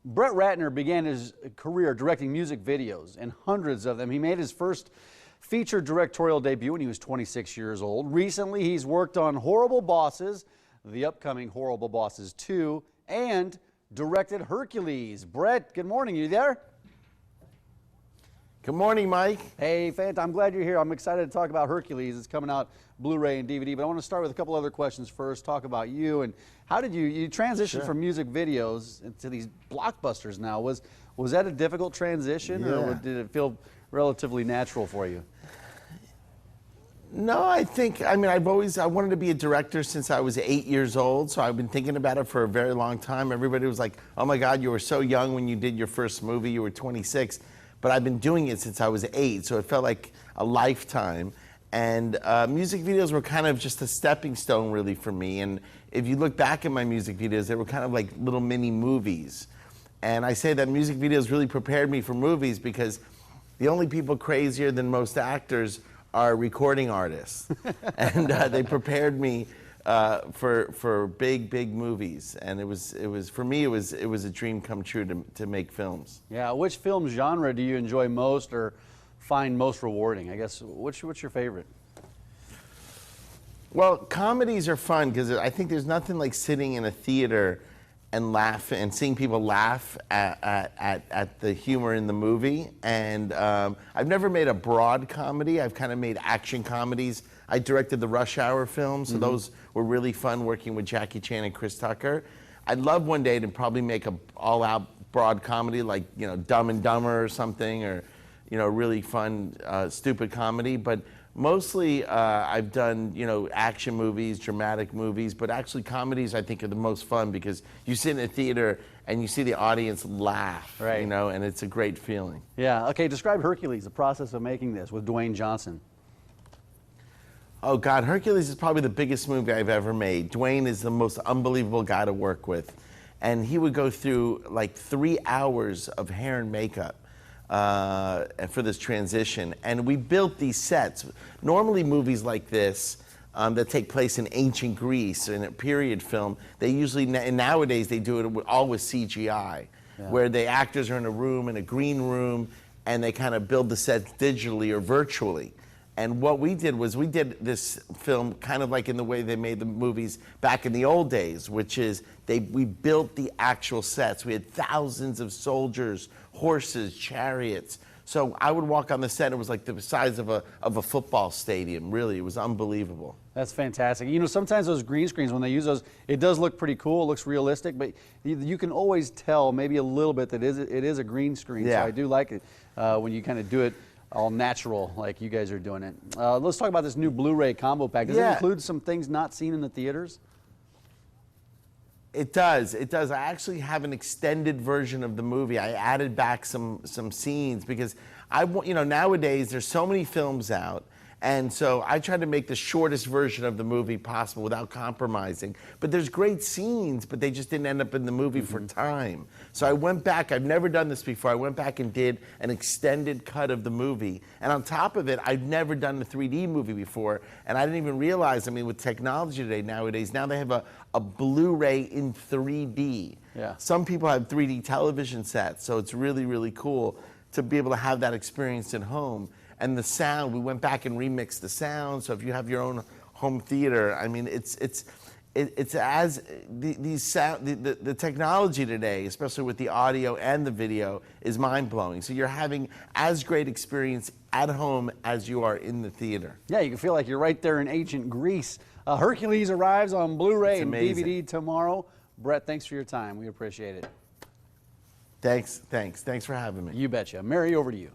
Brett Ratner began his career directing music videos, and hundreds of them. He made his first feature directorial debut when he was 26 years old. Recently, he's worked on Horrible Bosses, the upcoming Horrible Bosses 2, and directed Hercules. Brett, good morning. You there? Good morning, Mike. Hey, I'm glad you're here. I'm excited to talk about Hercules. It's coming out Blu-ray and DVD, but I want to start with a couple other questions first. Talk about you and how did you transition from music videos into these blockbusters now? Was that a difficult transition, or did it feel relatively natural for you? No, I wanted to be a director since I was 8 years old, so I've been thinking about it for a very long time. Everybody was like, oh my God, you were so young when you did your first movie, you were 26. But I've been doing it since I was 8, so it felt like a lifetime. And music videos were kind of just a stepping stone, really, for me. And if you look back at my music videos, they were kind of like little mini movies. And I say that music videos really prepared me for movies because the only people crazier than most actors are recording artists. And they prepared me for big movies, and it was for me it was a dream come true to make films. Yeah, which film genre do you enjoy most or find most rewarding? I guess what's your favorite? Well, comedies are fun because I think there's nothing like sitting in a theater and laugh and seeing people laugh at the humor in the movie. And I've never made a broad comedy. I've kind of made action comedies. I directed the Rush Hour films, so those were really fun working with Jackie Chan and Chris Tucker. I'd love one day to probably make a all-out broad comedy like, you know, Dumb and Dumber or something, or, you know, really fun, stupid comedy. But mostly I've done, you know, action movies, dramatic movies, but actually comedies I think are the most fun because you sit in a theater and you see the audience laugh, right, you know, and it's a great feeling. Yeah, okay, describe Hercules, the process of making this with Dwayne Johnson. Oh God, Hercules is probably the biggest movie I've ever made. Dwayne is the most unbelievable guy to work with. And he would go through like 3 hours of hair and makeup for this transition. And we built these sets. Normally movies like this that take place in ancient Greece in a period film, they usually, and nowadays they do it all with CGI, where the actors are in a room, in a green room, and they kind of build the sets digitally or virtually. And what we did was we did this film kind of like in the way they made the movies back in the old days, which is we built the actual sets. We had thousands of soldiers, horses, chariots. So I would walk on the set, it was like the size of a football stadium, really. It was unbelievable. That's fantastic. You know, sometimes those green screens, when they use those, it does look pretty cool, it looks realistic, but you can always tell maybe a little bit that it is a green screen. Yeah. So I do like it when you kind of do it all natural like you guys are doing it. Let's talk about this new Blu-ray combo pack. Does it include some things not seen in the theaters? It does. It does. I actually have an extended version of the movie. I added back some scenes because you know, nowadays there's so many films out, and so I tried to make the shortest version of the movie possible without compromising. But there's great scenes, but they just didn't end up in the movie for time. So I went back. I've never done this before. I went back and did an extended cut of the movie. And on top of it, I've never done a 3D movie before, and I didn't even realize, I mean, with technology nowadays, now they have a Blu-ray in 3D. Yeah. Some people have 3D television sets, so it's really, really cool to be able to have that experience at home. And the sound, we went back and remixed the sound, so if you have your own home theater, I mean, the technology today, especially with the audio and the video, is mind-blowing. So you're having as great experience at home as you are in the theater. Yeah, you can feel like you're right there in ancient Greece. Hercules arrives on Blu-ray and DVD tomorrow. Brett, thanks for your time. We appreciate it. Thanks for having me. You betcha. Mary, over to you.